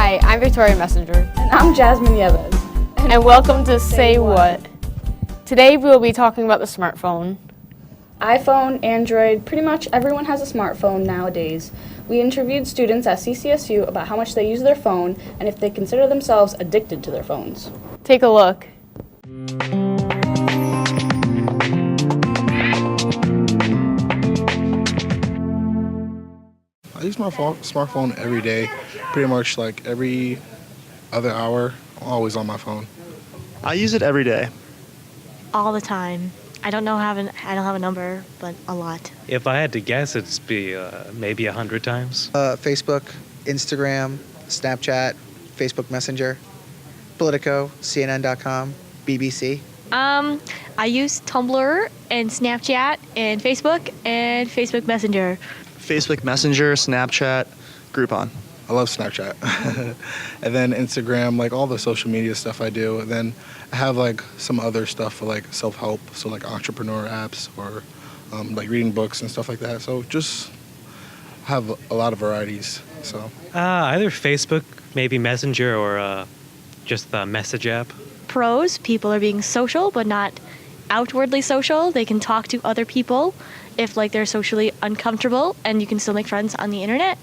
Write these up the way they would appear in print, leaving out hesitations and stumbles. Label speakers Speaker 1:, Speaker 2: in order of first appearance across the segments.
Speaker 1: Hi, I'm Victoria Messenger.
Speaker 2: And I'm Jazmine
Speaker 1: And welcome to Say What. Today we will be talking about the smartphone.
Speaker 2: iPhone, Android, pretty much everyone has a smartphone nowadays. We interviewed students at CCSU about how much they use their phone and if they consider themselves addicted to their phones.
Speaker 1: Take a look.
Speaker 3: I use my smartphone every day, pretty much like every other hour. I'm always on my phone.
Speaker 4: I use it every day.
Speaker 5: All the time. I don't have a number, but a lot.
Speaker 6: If I had to guess, it'd be maybe 100 times.
Speaker 7: Facebook, Instagram, Snapchat, Facebook Messenger, Politico, CNN.com, BBC.
Speaker 5: I use Tumblr and Snapchat and Facebook Messenger.
Speaker 4: Facebook Messenger, Snapchat, Groupon.
Speaker 3: I love Snapchat. And then Instagram, like all the social media stuff I do. And then I have like some other stuff for like self-help, so like entrepreneur apps or like reading books and stuff like that. So just have a lot of varieties. So
Speaker 6: Either Facebook, maybe Messenger, or just the message app.
Speaker 5: Pros, people are being social, but not outwardly social. They can talk to other people if like they're socially uncomfortable, and you can still make friends on the internet.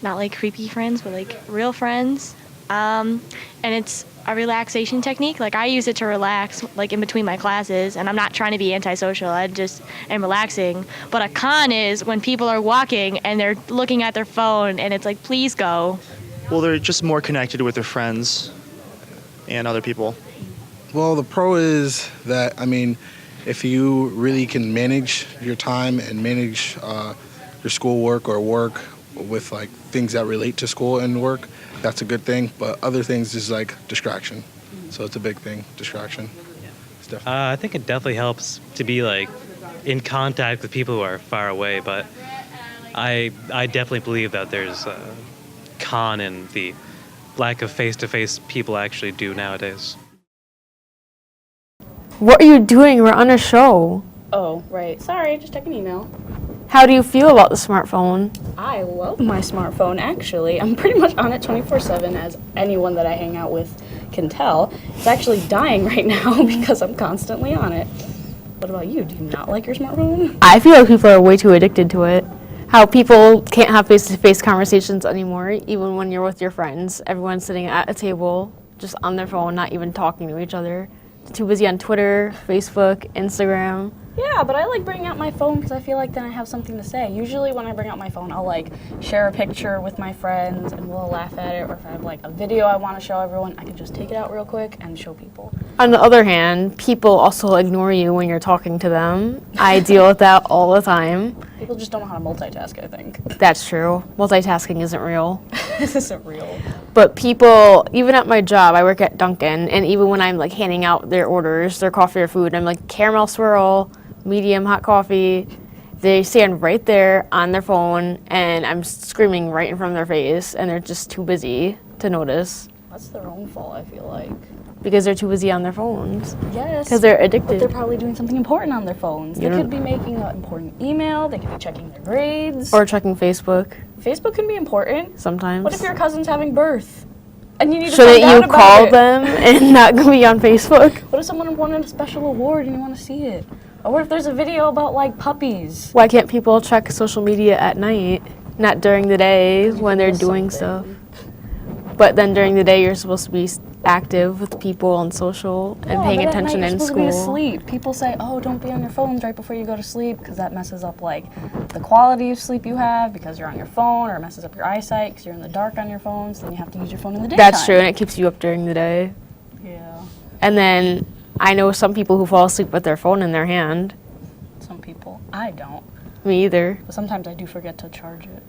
Speaker 5: Not like creepy friends, but like real friends. And it's a relaxation technique. Like I use it to relax like in between my classes, and I'm not trying to be antisocial. I just am relaxing. But a con is when people are walking and they're looking at their phone and it's like, please go.
Speaker 4: Well, they're just more connected with their friends and other people.
Speaker 3: well, the pro is that, I mean, if you really can manage your time and manage your schoolwork or work with like things that relate to school and work, that's a good thing. But other things is like distraction. So it's a big thing, distraction. It's definitely.
Speaker 6: I think it definitely helps to be like in contact with people who are far away, but I definitely believe that there's a con in the lack of face-to-face people actually do nowadays.
Speaker 1: What are you doing? We're on a show.
Speaker 2: Oh, right. Sorry, just check an email.
Speaker 1: How do you feel about the smartphone?
Speaker 2: I love my smartphone, actually. I'm pretty much on it 24/7, as anyone that I hang out with can tell. It's actually dying right now because I'm constantly on it. What about you? Do you not like your smartphone?
Speaker 1: I feel like people are way too addicted to it. How people can't have face-to-face conversations anymore, even when you're with your friends. Everyone's sitting at a table, just on their phone, not even talking to each other. Too busy on Twitter, Facebook, Instagram.
Speaker 2: Yeah, but I like bringing out my phone because I feel like then I have something to say. Usually when I bring out my phone, I'll like share a picture with my friends and we'll laugh at it. Or if I have like a video I want to show everyone, I can just take it out real quick and show people.
Speaker 1: On the other hand, people also ignore you when you're talking to them. I deal with that all the time.
Speaker 2: People just don't know how to multitask, I think.
Speaker 1: That's true. Multitasking isn't real.
Speaker 2: This isn't real.
Speaker 1: But people, even at my job, I work at Dunkin', and even when I'm like handing out their orders, their coffee or food, I'm like caramel swirl, medium hot coffee, they stand right there on their phone and I'm screaming right in front of their face and they're just too busy to notice
Speaker 2: That's their own fault, I feel like.
Speaker 1: because they're too busy on their phones.
Speaker 2: Yes.
Speaker 1: Because they're
Speaker 2: But
Speaker 1: addicted.
Speaker 2: they're probably doing something important on their phones. They
Speaker 1: You
Speaker 2: could
Speaker 1: don't-
Speaker 2: be making an important email, they could be checking their grades.
Speaker 1: Or checking Facebook
Speaker 2: Facebook can be important.
Speaker 1: sometimes.
Speaker 2: What if your cousin's having birth? And you need to
Speaker 1: Shouldn't
Speaker 2: find out
Speaker 1: you
Speaker 2: about
Speaker 1: call
Speaker 2: it?
Speaker 1: them and not be on Facebook?
Speaker 2: What if someone won a special award and you want to see it? Or what if there's a video about like puppies?
Speaker 1: Why can't people check social media at night, not during the day when they're
Speaker 2: miss
Speaker 1: doing stuff?
Speaker 2: something.
Speaker 1: But then during the day, you're supposed to be active with people on social and paying
Speaker 2: but at
Speaker 1: attention
Speaker 2: night
Speaker 1: in
Speaker 2: you're supposed to be
Speaker 1: school.
Speaker 2: asleep. People say, "Oh, don't be on your phones right before you go to sleep because that messes up like the quality of sleep you have because you're on your phone, or it messes up your eyesight because you're in the dark on your phone. So then you have to use your phone in the daytime."
Speaker 1: That's true, and it keeps you up during the day.
Speaker 2: Yeah,
Speaker 1: And then I know some people who fall asleep with their phone in their hand.
Speaker 2: some people. I don't,
Speaker 1: Me either.
Speaker 2: but sometimes I do forget to charge it.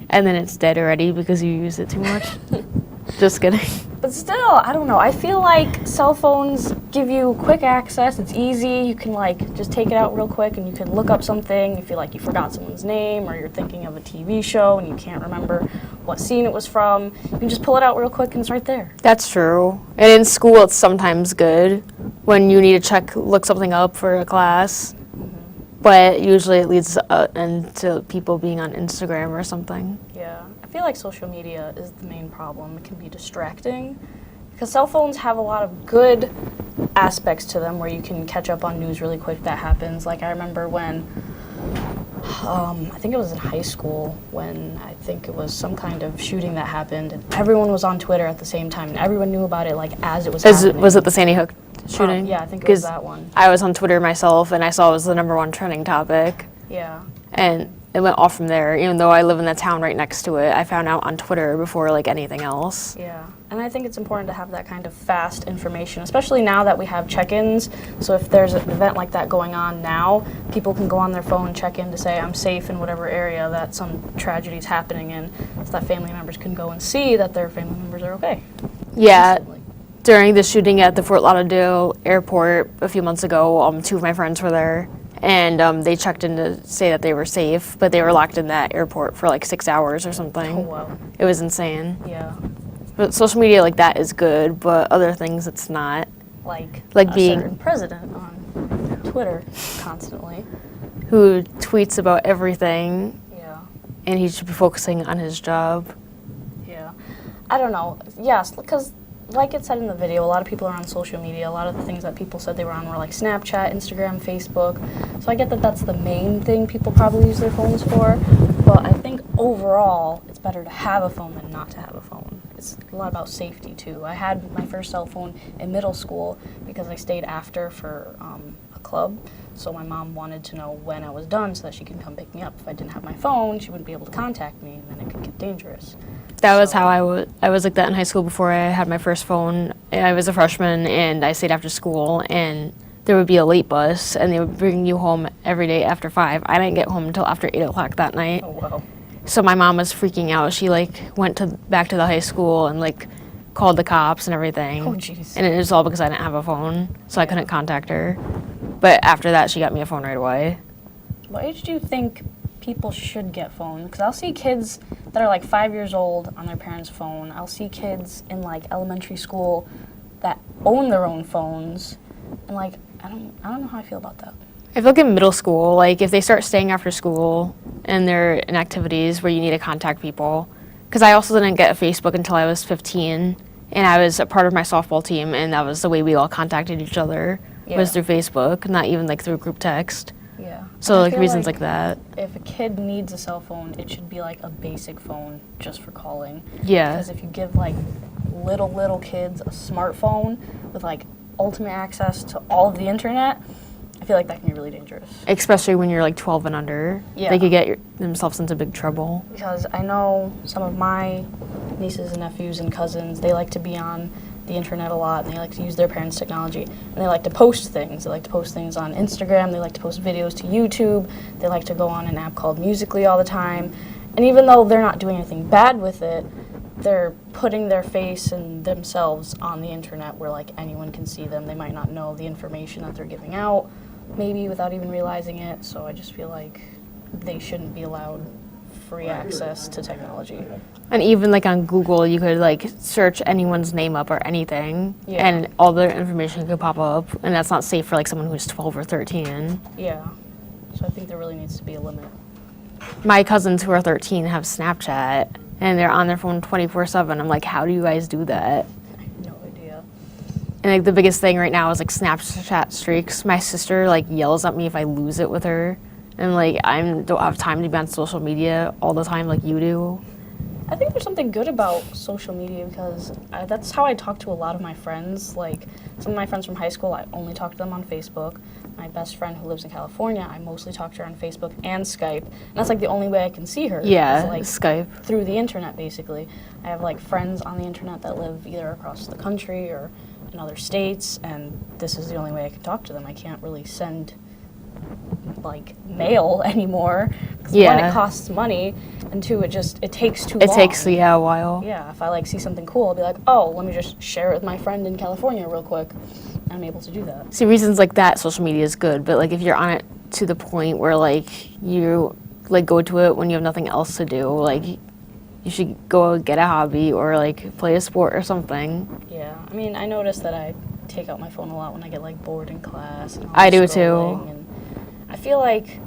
Speaker 1: And then it's dead already because you use it too much. Just kidding.
Speaker 2: But still, I don't know. I feel like cell phones give you quick access. It's easy. You can like just take it out real quick and you can look up something. You feel like you forgot someone's name or you're thinking of a TV show and you can't remember what scene it was from. You can just pull it out real quick and it's right there.
Speaker 1: That's true. And in school, it's sometimes good when you need to look something up for a class. but usually it leads into people being on Instagram or something.
Speaker 2: Yeah, I feel like social media is the main problem. It can be distracting because cell phones have a lot of good aspects to them where you can catch up on news really quick that happens. Like I remember when, I think it was in high school when I think it was some kind of shooting that happened and everyone was on Twitter at the same time and everyone knew about it like as it was happening.
Speaker 1: Was it the Sandy Hook shooting?
Speaker 2: Yeah, I think it was that one.
Speaker 1: I was on Twitter myself, and I saw it was the #1 trending topic.
Speaker 2: Yeah.
Speaker 1: And it went off from there. Even though I live in the town right next to it, I found out on Twitter before like anything else.
Speaker 2: Yeah, and I think it's important to have that kind of fast information, especially now that we have check-ins. So if there's an event like that going on now, people can go on their phone and check in to say, I'm safe in whatever area that some tragedy is happening in, so that family members can go and see that their family members are okay.
Speaker 1: Yeah.
Speaker 2: Instantly.
Speaker 1: During the shooting at the Fort Lauderdale airport a few months ago, 2 of my friends were there, and they checked in to say that they were safe, but they were locked in that airport for like 6 hours or something.
Speaker 2: Oh, wow.
Speaker 1: It was insane.
Speaker 2: Yeah,
Speaker 1: But social media like that is good, but other things it's not.
Speaker 2: like a
Speaker 1: being-
Speaker 2: certain president on Twitter constantly.
Speaker 1: Who tweets about everything,
Speaker 2: Yeah,
Speaker 1: and he should be focusing on his job.
Speaker 2: yeah. I don't know. Yes, because like it said in the video, a lot of people are on social media. A lot of the things that people said they were on were like Snapchat, Instagram, Facebook. So I get that that's the main thing people probably use their phones for. But I think overall, it's better to have a phone than not to have a phone. It's a lot about safety too. I had my first cell phone in middle school because I stayed after for a club. So my mom wanted to know when I was done so that she could come pick me up. If I didn't have my phone, she wouldn't be able to contact me, and then it could get dangerous.
Speaker 1: That was
Speaker 2: So-
Speaker 1: how I was like that in high school before I had my first phone. I was a freshman and I stayed after school, and there would be a late bus and they would bring you home every day after 5. I didn't get home until after 8 o'clock that night.
Speaker 2: Oh, wow.
Speaker 1: So my mom was freaking out. She like went back to the high school and like called the cops and everything.
Speaker 2: Oh, jeez.
Speaker 1: And it was all because I didn't have a phone, so I couldn't contact her. But after that, she got me a phone right away.
Speaker 2: What age do you think people should get phones? Because I'll see kids that are like 5 years old on their parents' phone. I'll see kids in like elementary school that own their own phones, and like I don't know how I feel about that.
Speaker 1: I feel like in middle school, like if they start staying after school and they're in activities where you need to contact people, because I also didn't get a Facebook until I was 15, and I was a part of my softball team, and that was the way we all contacted each other was through Facebook, not even like through group text.
Speaker 2: Yeah.
Speaker 1: So
Speaker 2: I
Speaker 1: like
Speaker 2: feel
Speaker 1: reasons like that.
Speaker 2: If a kid needs a cell phone, it should be like a basic phone just for calling.
Speaker 1: Yeah.
Speaker 2: Because if you give like little kids a smartphone with like ultimate access to all of the internet, I feel like that can be really dangerous.
Speaker 1: Especially when you're like 12 and under.
Speaker 2: Yeah.
Speaker 1: They could get themselves into big trouble.
Speaker 2: Because I know some of my nieces and nephews and cousins, they like to be on the internet a lot, and they like to use their parents' technology, and they like to post things. They like to post things on Instagram, they like to post videos to YouTube, they like to go on an app called Musical.ly all the time, and even though they're not doing anything bad with it, they're putting their face and themselves on the internet where like anyone can see them. They might not know the information that they're giving out, maybe without even realizing it, so I just feel like they shouldn't be allowed free access to technology.
Speaker 1: And even like on Google, you could like search anyone's name up or anything,
Speaker 2: Yeah.
Speaker 1: and all their information could pop up, and that's not safe for like someone who's 12 or 13.
Speaker 2: Yeah, so I think there really needs to be a limit.
Speaker 1: My cousins who are 13 have Snapchat, and they're on their phone 24/7. I'm like, how do you guys do that?
Speaker 2: I have no idea.
Speaker 1: And like the biggest thing right now is like Snapchat streaks. My sister like yells at me if I lose it with her, and like don't have time to be on social media all the time like you do.
Speaker 2: I think there's something good about social media because that's how I talk to a lot of my friends. Like some of my friends from high school, I only talk to them on Facebook. My best friend who lives in California, I mostly talk to her on Facebook and Skype. And that's like the only way I can see her.
Speaker 1: Yeah,
Speaker 2: is, like
Speaker 1: Skype.
Speaker 2: through the internet basically. I have like friends on the internet that live either across the country or in other states, and this is the only way I can talk to them. I can't really send like mail anymore because one,
Speaker 1: Yeah.
Speaker 2: it costs money, and two, it takes too long.
Speaker 1: It takes a while.
Speaker 2: Yeah, if I like see something cool, I'll be like, oh, let me just share it with my friend in California real quick. I'm able to do that.
Speaker 1: See, reasons like that, social media is good, but like if you're on it to the point where like you like go to it when you have nothing else to do, like you should go get a hobby or like play a sport or something.
Speaker 2: Yeah, I mean, I notice that I take out my phone a lot when I get like bored in class. And
Speaker 1: I do
Speaker 2: scrolling,
Speaker 1: too.
Speaker 2: and I feel like,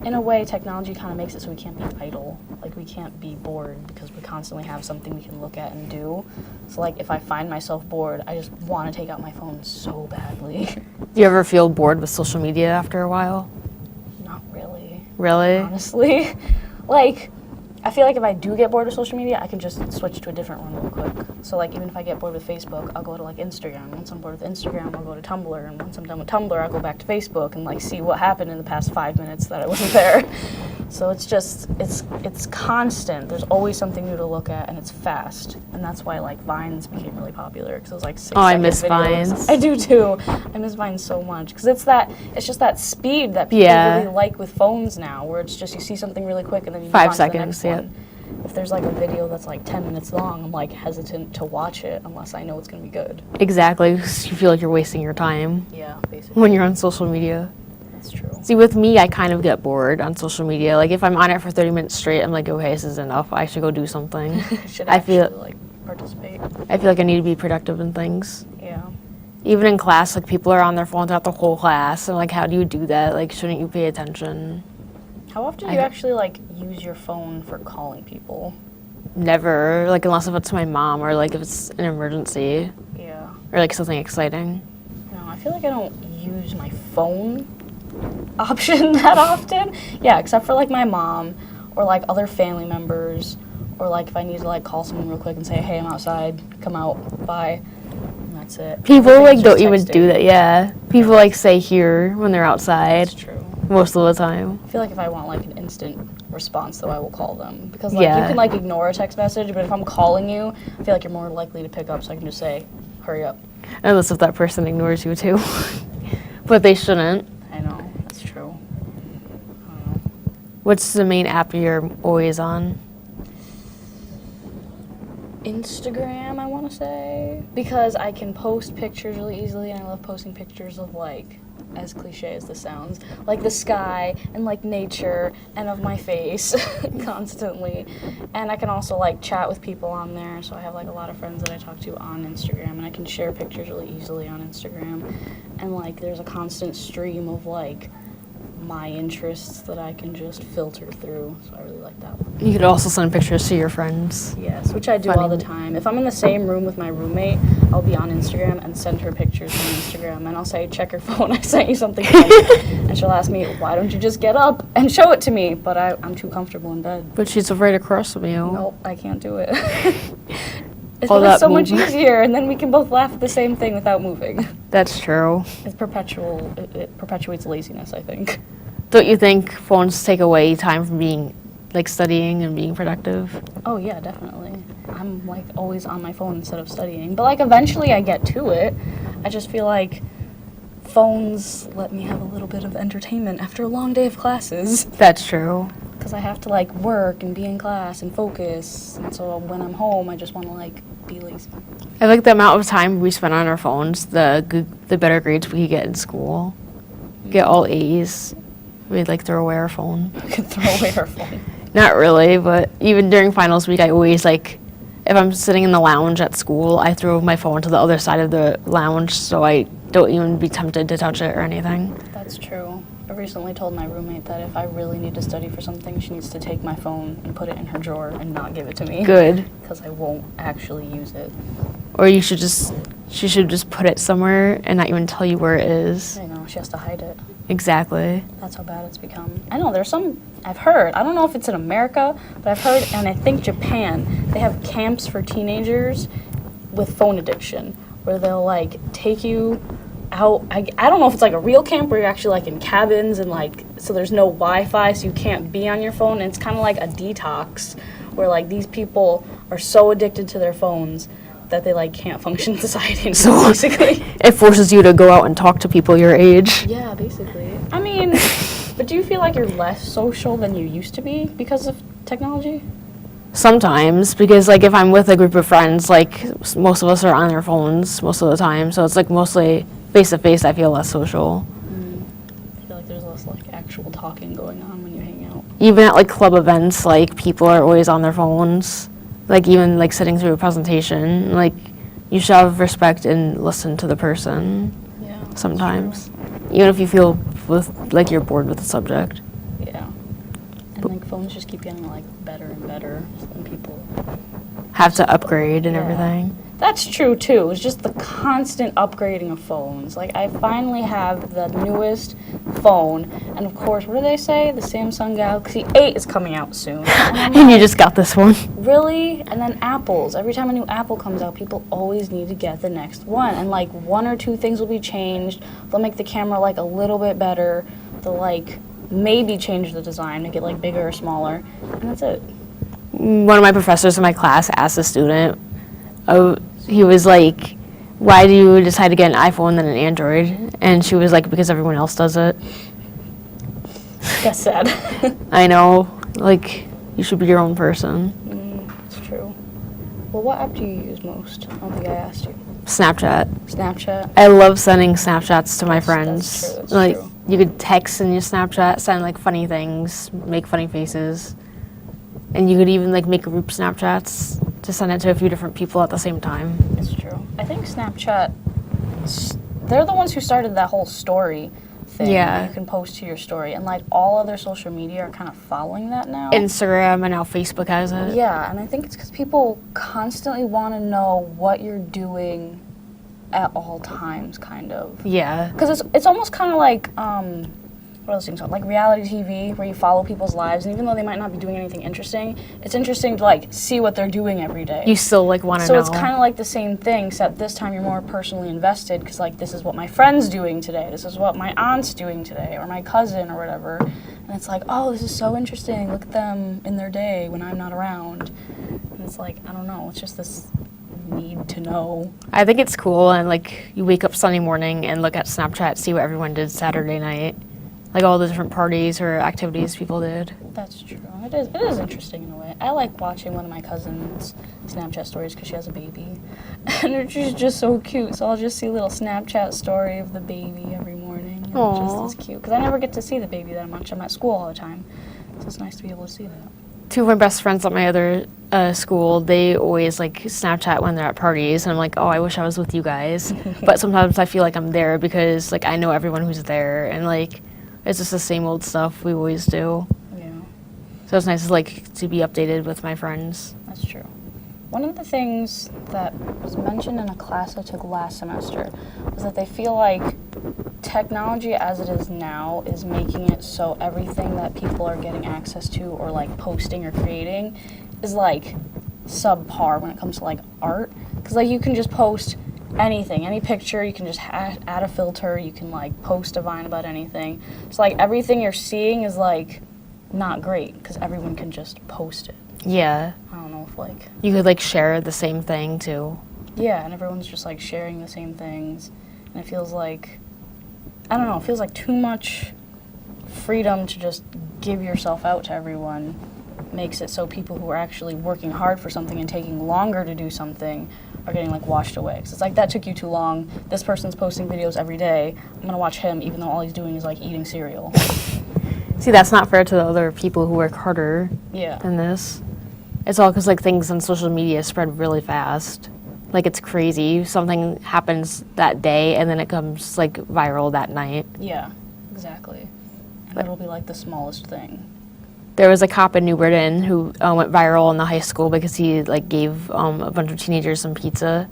Speaker 2: in a way, technology kind of makes it so we can't be idle. Like, we can't be bored because we constantly have something we can look at and do. So, like, if I find myself bored, I just want to take out my phone so badly.
Speaker 1: Do you ever feel bored with social media after a while?
Speaker 2: Not really.
Speaker 1: Really?
Speaker 2: Honestly. Like, I feel like if I do get bored with social media, I can just switch to a different one real quick. So, like, even if I get bored with Facebook, I'll go to, like, Instagram. Once I'm bored with Instagram, I'll go to Tumblr. And once I'm done with Tumblr, I'll go back to Facebook and, like, see what happened in the past 5 minutes that I wasn't there. So it's just, it's constant. There's always something new to look at, and it's fast. And that's why, like, Vines became really popular, because it was, like, 6
Speaker 1: Oh, I
Speaker 2: second
Speaker 1: miss
Speaker 2: videos.
Speaker 1: Vines.
Speaker 2: I do, too. I miss Vines so much, because it's just that speed that people
Speaker 1: Yeah.
Speaker 2: really like with phones now, where it's just you see something really quick and then you move
Speaker 1: 5
Speaker 2: on
Speaker 1: seconds,
Speaker 2: to the next
Speaker 1: yep.
Speaker 2: one. If there's like a video that's like 10 minutes long, I'm like hesitant to watch it unless I know it's going to be good.
Speaker 1: Exactly, 'cause you feel like you're wasting your time
Speaker 2: Yeah, basically.
Speaker 1: when you're on social media.
Speaker 2: That's true.
Speaker 1: See, with me, I kind of get bored on social media. Like, if I'm on it for 30 minutes straight, I'm like, okay, this is enough. I should go do something.
Speaker 2: Should
Speaker 1: I feel-
Speaker 2: actually like participate.
Speaker 1: I feel like I need to be productive in things.
Speaker 2: Yeah.
Speaker 1: Even in class, like, people are on their phones throughout the whole class. And, like, how do you do that? Like, shouldn't you pay attention?
Speaker 2: How often do you actually like use your phone for calling people?
Speaker 1: Never. Like, unless if it's my mom or, like, if it's an emergency
Speaker 2: Yeah.
Speaker 1: or, like, something exciting.
Speaker 2: No, I feel like I don't use my phone option that often. Yeah, except for like my mom or like other family members, or like if I need to like call someone real quick and say, hey, I'm outside, come out, bye. And that's it.
Speaker 1: People,
Speaker 2: Everything's
Speaker 1: like, don't
Speaker 2: just
Speaker 1: even
Speaker 2: texting.
Speaker 1: do that, yeah. People, like, say here when they're outside
Speaker 2: That's true.
Speaker 1: most of the time.
Speaker 2: I feel like if I want like an instant response, though, I will call them, because like
Speaker 1: Yeah.
Speaker 2: you can like ignore a text message, but if I'm calling you, I feel like you're more likely to pick up, so I can just say, hurry up.
Speaker 1: Unless if that person ignores you, too. But they shouldn't.
Speaker 2: I know, that's true.
Speaker 1: What's the main app you're always on?
Speaker 2: Instagram, I want to say, because I can post pictures really easily, and I love posting pictures of like, as cliche as this sounds, like the sky and like nature and of my face constantly. And I can also like chat with people on there, so I have like a lot of friends that I talk to on Instagram, and I can share pictures really easily on Instagram. And like there's a constant stream of like my interests that I can just filter through, so I really like that one.
Speaker 1: You could also send pictures to your friends.
Speaker 2: Yes, which I do all the time. If I'm in the same room with my roommate, I'll be on Instagram and send her pictures on Instagram, and I'll say, check your phone, I sent you something funny. And she'll ask me, why don't you just get up and show it to me? But I'm too comfortable in bed.
Speaker 1: But she's afraid of crossing you.
Speaker 2: Nope, I can't do it. It's
Speaker 1: All
Speaker 2: always
Speaker 1: that
Speaker 2: so much
Speaker 1: movement.
Speaker 2: easier, and then we can both laugh at the same thing without moving.
Speaker 1: That's true.
Speaker 2: It's perpetual, it perpetuates laziness, I think.
Speaker 1: Don't you think phones take away time from being, like, studying and being productive?
Speaker 2: Oh yeah, definitely. I'm like always on my phone instead of studying. But like eventually I get to it. I just feel like phones let me have a little bit of entertainment after a long day of classes.
Speaker 1: That's true.
Speaker 2: Because I have to like work and be in class and focus. And so when I'm home, I just want to like be lazy.
Speaker 1: I like the amount of time we spend on our phones, the better grades we get in school. Get all A's. We'd, like, throw away our phone.
Speaker 2: I could throw away our phone.
Speaker 1: Not really, but even during finals week, I always, like, if I'm sitting in the lounge at school, I throw my phone to the other side of the lounge so I don't even be tempted to touch it or anything.
Speaker 2: That's true. I recently told my roommate that if I really need to study for something, she needs to take my phone and put it in her drawer and not give it to me.
Speaker 1: Good.
Speaker 2: Because I won't actually use it.
Speaker 1: Or she should just put it somewhere and not even tell you where it is.
Speaker 2: I know, she has to hide it.
Speaker 1: Exactly.
Speaker 2: That's how bad it's become. I know, there's some, I've heard, I don't know if it's in America, but I've heard, and I think Japan, they have camps for teenagers with phone addiction, where they'll like take you out. I don't know if it's like a real camp where you're actually like in cabins and like, so there's no Wi-Fi, so you can't be on your phone, and it's kind of like a detox, where like these people are so addicted to their phones that they like can't function in society,
Speaker 1: So-
Speaker 2: basically.
Speaker 1: It forces you to go out and talk to people your age.
Speaker 2: Yeah, basically. I mean, but do you feel like you're less social than you used to be because of technology?
Speaker 1: Sometimes, because, like, if I'm with a group of friends, like, most of us are on their phones most of the time, so it's, like, mostly face-to-face I feel less social.
Speaker 2: I feel like there's less like actual talking going on when you hang out.
Speaker 1: Even at, like, club events, like, people are always on their phones. Like, even, like, sitting through a presentation, like, you should have respect and listen to the person
Speaker 2: Yeah.
Speaker 1: sometimes. Even if you feel with like you're bored with the subject.
Speaker 2: Yeah. And like phones just keep getting like better and better, and people
Speaker 1: Have to upgrade and
Speaker 2: Yeah.
Speaker 1: everything.
Speaker 2: That's true too. It's just the constant upgrading of phones. Like I finally have the newest phone, and of course, what do they say? The Samsung Galaxy 8 is coming out soon. And I'm
Speaker 1: And you
Speaker 2: like,
Speaker 1: just got this one.
Speaker 2: really? And then Apples. Every time a new Apple comes out, people always need to get the next one. And like one or two things will be changed. They'll make the camera like a little bit better. They'll like maybe change the design, make it like bigger or smaller, and that's it.
Speaker 1: One of my professors in my class asked a student, he was like, why do you decide to get an iPhone than an Android? And she was like, because everyone else does it.
Speaker 2: That's sad.
Speaker 1: I know, like, you should be your own person.
Speaker 2: It's true. Well, what app do you use most? I don't think I asked you.
Speaker 1: Snapchat.
Speaker 2: Snapchat?
Speaker 1: I love sending Snapchats to my friends.
Speaker 2: That's true, that's
Speaker 1: like,
Speaker 2: true.
Speaker 1: you could text in your Snapchat, send like funny things, make funny faces. And you could even like make group Snapchats to send it to a few different people at the same time.
Speaker 2: It's true. I think Snapchat, they're the ones who started that whole story thing.
Speaker 1: Yeah.
Speaker 2: That you can post to your story. And like all other social media are kind of following that now.
Speaker 1: Instagram and now Facebook has it.
Speaker 2: Yeah, and I think it's because people constantly want to know what you're doing at all times, kind of.
Speaker 1: Yeah.
Speaker 2: Because it's almost kind of like, what else things like reality TV, where you follow people's lives, and even though they might not be doing anything interesting, it's interesting to like see what they're doing every day.
Speaker 1: You still like want to
Speaker 2: So
Speaker 1: know.
Speaker 2: it's kind of like the same thing, except this time you're more personally invested, because like this is what my friend's doing today, this is what my aunt's doing today, or my cousin or whatever, and it's like, oh, this is so interesting, look at them in their day when I'm not around, and it's like, I don't know, it's just this need to know.
Speaker 1: I think it's cool, and like you wake up Sunday morning and look at Snapchat, see what everyone did Saturday night, like all the different parties or activities people did.
Speaker 2: That's true. It is interesting in a way. I like watching one of my cousin's Snapchat stories because she has a baby. And she's just so cute. So I'll just see a little Snapchat story of the baby every morning. And
Speaker 1: Aw.
Speaker 2: it just is cute. Because I never get to see the baby that much. I'm at school all the time. So it's nice to be able to see that.
Speaker 1: Two of my best friends at my other school, they always like Snapchat when they're at parties, and I'm like, oh, I wish I was with you guys. But sometimes I feel like I'm there because like I know everyone who's there, and like it's just the same old stuff we always do.
Speaker 2: Yeah,
Speaker 1: So it's nice like to be updated with my friends.
Speaker 2: that's true. One of the things that was mentioned in a class I took last semester was that they feel like technology as it is now is making it so everything that people are getting access to or like posting or creating is like subpar when it comes to like art. Because like you can just post anything, any picture, you can just add a filter, you can like post a Vine about anything. So like everything you're seeing is like not great because everyone can just post it.
Speaker 1: Yeah,
Speaker 2: I don't know if like,
Speaker 1: you could like share the same thing too.
Speaker 2: yeah, and everyone's just like sharing the same things. And it feels like, I don't know, it feels like too much freedom to just give yourself out to everyone makes it so people who are actually working hard for something and taking longer to do something are getting like washed away. 'Cause it's like, that took you too long. This person's posting videos every day. I'm gonna watch him even though all he's doing is like eating cereal.
Speaker 1: See, that's not fair to the other people who work harder
Speaker 2: Yeah.
Speaker 1: than this. It's all because like things on social media spread really fast. Like it's crazy. Something happens that day and then it comes like viral that night.
Speaker 2: Yeah, exactly. And it'll be like the smallest thing.
Speaker 1: There was a cop in New Britain who went viral in the high school because he like gave a bunch of teenagers some pizza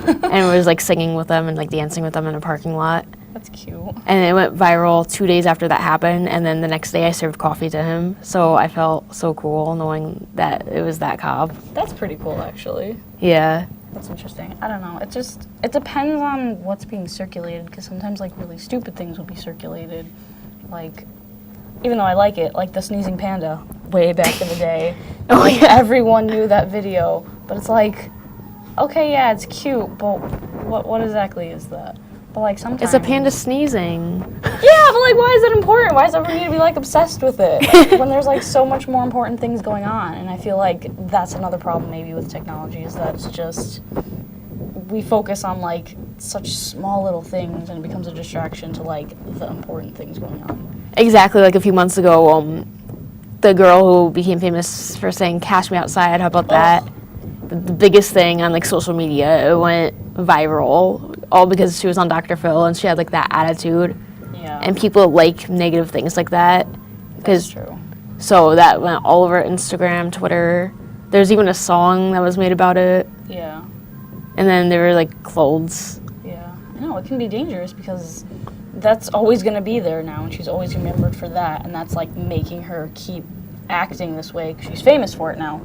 Speaker 1: and was like singing with them and like dancing with them in a parking lot.
Speaker 2: That's cute.
Speaker 1: And it went viral 2 days after that happened, and then the next day I served coffee to him. So I felt so cool knowing that it was that cop.
Speaker 2: That's pretty cool, actually.
Speaker 1: Yeah.
Speaker 2: That's interesting. I don't know. It depends on what's being circulated, because sometimes like really stupid things will be circulated. Like, even though I like it, like the sneezing panda way back in the day.
Speaker 1: Oh,
Speaker 2: like,
Speaker 1: yeah.
Speaker 2: Everyone knew that video, but it's like, okay, yeah, it's cute, but what exactly is that? But like sometimes
Speaker 1: It's a panda sneezing.
Speaker 2: Yeah, but like, why is it important? Why does everyone need to be like obsessed with it? Like, when there's like so much more important things going on, and I feel like that's another problem maybe with technology is that it's just we focus on like such small little things, and it becomes a distraction to like the important things going on.
Speaker 1: Exactly, like a few months ago, the girl who became famous for saying "Cash me outside," how about that? The biggest thing on like social media, it went viral, all because she was on Dr. Phil and she had like that attitude.
Speaker 2: Yeah.
Speaker 1: And people like negative things like that.
Speaker 2: That's
Speaker 1: 'Cause-
Speaker 2: true.
Speaker 1: So that went all over Instagram, Twitter. There's even a song that was made about it.
Speaker 2: Yeah.
Speaker 1: And then there were like clothes.
Speaker 2: Yeah. No, it can be dangerous because that's always going to be there now, and she's always remembered for that, and that's like making her keep acting this way because she's famous for it now.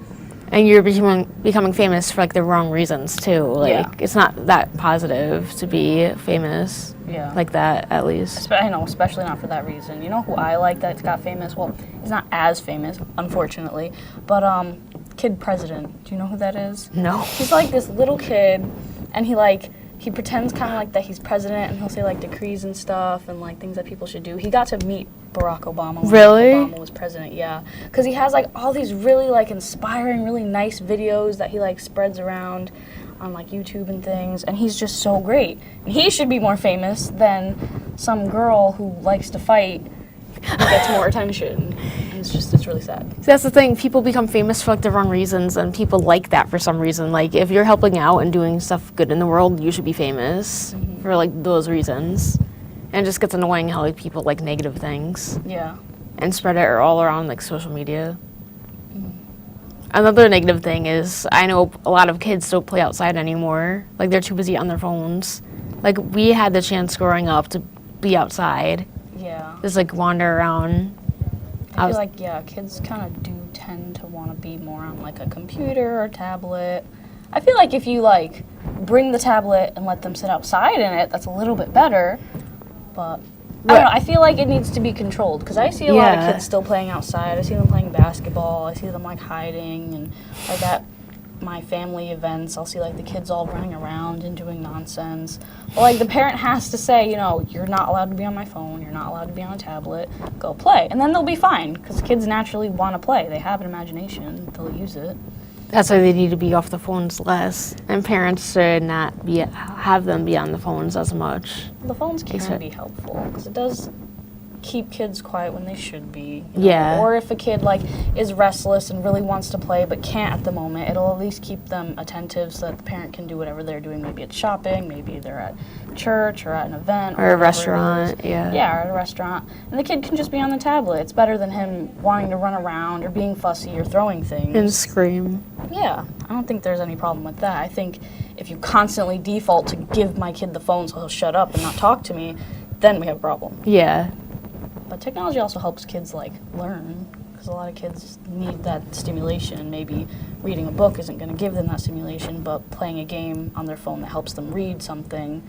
Speaker 1: And you're becoming famous for like the wrong reasons too. Like
Speaker 2: Yeah.
Speaker 1: it's not that positive to be famous
Speaker 2: Yeah.
Speaker 1: like that, at least.
Speaker 2: I know, especially not for that reason. You know who I like that got famous? Well, he's not as famous, unfortunately, but Kid President. Do you know who that is?
Speaker 1: No.
Speaker 2: He's like this little kid, and he pretends kind of like that he's president, and he'll say like decrees and stuff, and like things that people should do. He got to meet Barack Obama when
Speaker 1: Really?
Speaker 2: Obama was president, yeah. Because he has like all these really like inspiring, really nice videos that he like spreads around on like YouTube and things, and he's just so great. And he should be more famous than some girl who likes to fight who gets more attention. And it's really sad.
Speaker 1: That's the thing. People become famous for like the wrong reasons, and people like that for some reason. Like if you're helping out and doing stuff good in the world, you should be famous for like those reasons. And it just gets annoying how like people like negative things
Speaker 2: Yeah.
Speaker 1: and spread it all around like social media. Another negative thing is I know a lot of kids don't play outside anymore. Like they're too busy on their phones. Like we had the chance growing up to be outside,
Speaker 2: Yeah.
Speaker 1: just like wander around.
Speaker 2: I feel like, yeah, kids kind of do tend to want to be more on like a computer or tablet. I feel like if you like bring the tablet and let them sit outside in it, that's a little bit better. But I don't know, I feel like it needs to be controlled because I see a lot of
Speaker 1: Yeah.
Speaker 2: kids still playing outside. I see them playing basketball. I see them like hiding, and like at my family events, I'll see like the kids all running around and doing nonsense. But like the parent has to say, you know, you're not allowed to be on my phone. You're not allowed to be on a tablet. Go play, and then they'll be fine because kids naturally want to play. They have an imagination. They'll use it.
Speaker 1: That's why they need to be off the phones less, and parents should not have them be on the phones as much.
Speaker 2: The phones can
Speaker 1: Except-
Speaker 2: be helpful because it does keep kids quiet when they should be. You know?
Speaker 1: Yeah.
Speaker 2: Or if a kid like is restless and really wants to play but can't at the moment, it'll at least keep them attentive so that the parent can do whatever they're doing. Maybe it's shopping, maybe they're at church or at an event.
Speaker 1: Or a
Speaker 2: whatever it
Speaker 1: restaurant,
Speaker 2: is.
Speaker 1: yeah.
Speaker 2: Yeah, or at a restaurant. And the kid can just be on the tablet. It's better than him wanting to run around or being fussy or throwing things.
Speaker 1: And scream.
Speaker 2: Yeah, I don't think there's any problem with that. I think if you constantly default to give my kid the phone so he'll shut up and not talk to me, then we have a problem.
Speaker 1: Yeah.
Speaker 2: But technology also helps kids like learn because a lot of kids need that stimulation. Maybe reading a book isn't going to give them that stimulation, but playing a game on their phone that helps them read something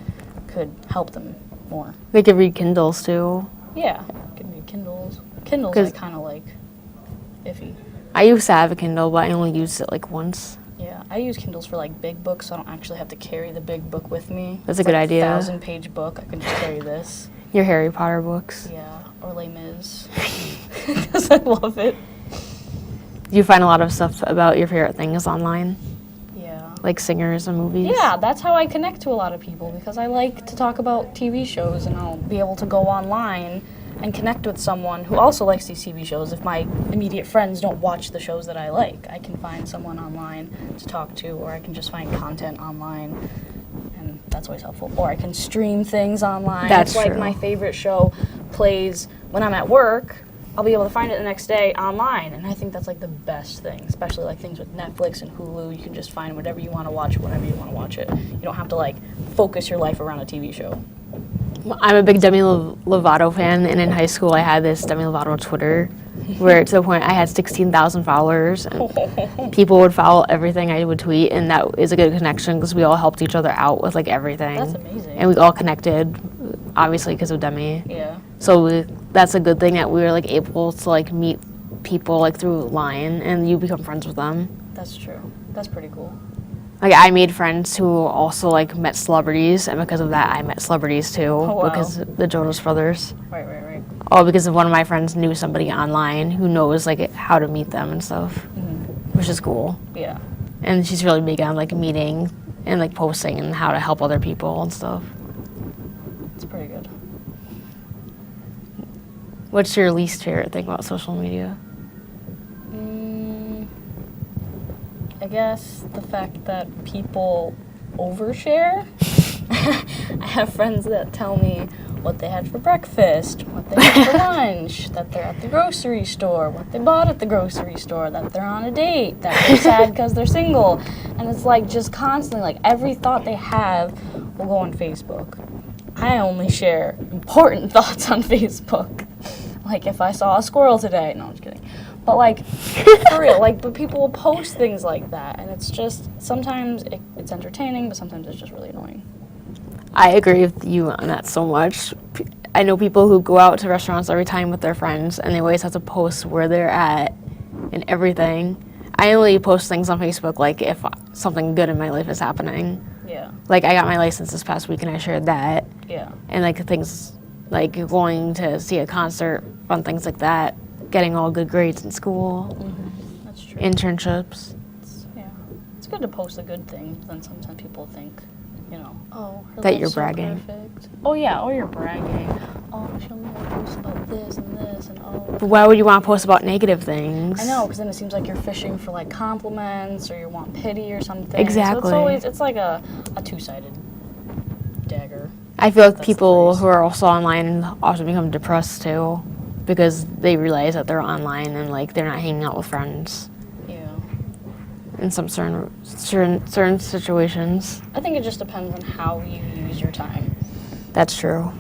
Speaker 2: could help them more.
Speaker 1: They could read Kindles too.
Speaker 2: Yeah, could read Kindles. Kindles
Speaker 1: 'Cause-
Speaker 2: are kind of like iffy.
Speaker 1: I used to have a Kindle, but I only used it like once.
Speaker 2: Yeah, I use Kindles for like big books, so I don't actually have to carry the big book with me.
Speaker 1: That's a
Speaker 2: It's
Speaker 1: good
Speaker 2: like
Speaker 1: idea.
Speaker 2: 1,000-page book. I can just carry this.
Speaker 1: Your Harry Potter books.
Speaker 2: Yeah, or Les Mis. Because I love it.
Speaker 1: Do you find a lot of stuff about your favorite things online?
Speaker 2: Yeah.
Speaker 1: Like singers and movies?
Speaker 2: Yeah, that's how I connect to a lot of people because I like to talk about TV shows and I'll be able to go online and connect with someone who also likes these TV shows. If my immediate friends don't watch the shows that I like, I can find someone online to talk to, or I can just find content online, and that's always helpful. Or I can stream things online.
Speaker 1: That's
Speaker 2: It's like
Speaker 1: true.
Speaker 2: my favorite show plays when I'm at work. I'll be able to find it the next day online, and I think that's like the best thing, especially like things with Netflix and Hulu. You can just find whatever you want to watch whenever you want to watch it. You don't have to like focus your life around a TV show.
Speaker 1: I'm a big Demi Lovato fan, and in high school I had this Demi Lovato Twitter where to the point I had 16,000 followers, and people would follow everything I would tweet, and that is a good connection because we all helped each other out with like everything.
Speaker 2: That's amazing.
Speaker 1: And we all connected, obviously because of Demi.
Speaker 2: Yeah.
Speaker 1: So that's a good thing that we were like able to like meet people like through line, and you become friends with them.
Speaker 2: That's true. That's pretty cool.
Speaker 1: Like I made friends who also like met celebrities, and because of that I met celebrities too,
Speaker 2: wow.
Speaker 1: because the Jonas Brothers.
Speaker 2: Right.
Speaker 1: Oh, because of one of my friends knew somebody online who knows like how to meet them and stuff, which is cool.
Speaker 2: Yeah.
Speaker 1: And she's really big on like meeting and like posting and how to help other people and stuff.
Speaker 2: It's pretty good.
Speaker 1: What's your least favorite thing about social media?
Speaker 2: I guess the fact that people overshare. I have friends that tell me what they had for breakfast, what they had for lunch, that they're at the grocery store, what they bought at the grocery store, that they're on a date, that they're sad because they're single. And it's like just constantly, like every thought they have will go on Facebook. I only share important thoughts on Facebook. Like if I saw a squirrel today. No, I'm just kidding. But like, for real, like, but people will post things like that, and it's just, sometimes it's entertaining, but sometimes it's just really annoying.
Speaker 1: I agree with you on that so much. I know people who go out to restaurants every time with their friends, and they always have to post where they're at and everything. I only post things on Facebook, like, if something good in my life is happening.
Speaker 2: Yeah,
Speaker 1: Like, I got my license this past week, and I shared that.
Speaker 2: yeah.
Speaker 1: And, like, things like going to see a concert, fun things like that. Getting all good grades in school,
Speaker 2: That's true.
Speaker 1: internships.
Speaker 2: Yeah, it's good to post the good things, but then sometimes people think, you know, oh, her
Speaker 1: That
Speaker 2: life's
Speaker 1: you're
Speaker 2: so
Speaker 1: bragging.
Speaker 2: perfect. Oh yeah, or you're bragging. Oh, she only posts about this and this and oh.
Speaker 1: But why would you want to post about negative things?
Speaker 2: I know, because then it seems like you're fishing for like compliments or you want pity or something.
Speaker 1: Exactly.
Speaker 2: So it's like a two-sided dagger.
Speaker 1: I feel like
Speaker 2: That's the
Speaker 1: people
Speaker 2: phrase.
Speaker 1: who are also online often become depressed too, because they realize that they're online and like they're not hanging out with friends
Speaker 2: Yeah.
Speaker 1: in some certain situations.
Speaker 2: I think it just depends on how you use your time.
Speaker 1: That's true.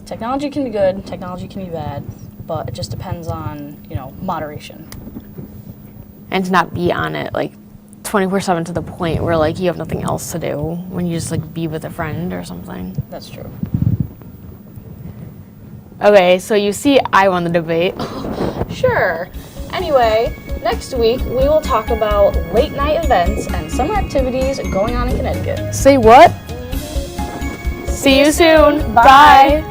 Speaker 2: Technology can be good, technology can be bad, but it just depends on, you know, moderation.
Speaker 1: And to not be on it like 24/7 to the point where like you have nothing else to do when you just like be with a friend or something.
Speaker 2: That's true.
Speaker 1: Okay, so you see I won the debate.
Speaker 2: Sure. Anyway, next week we will talk about late night events and summer activities going on in Connecticut.
Speaker 1: Say what? See you soon. Bye.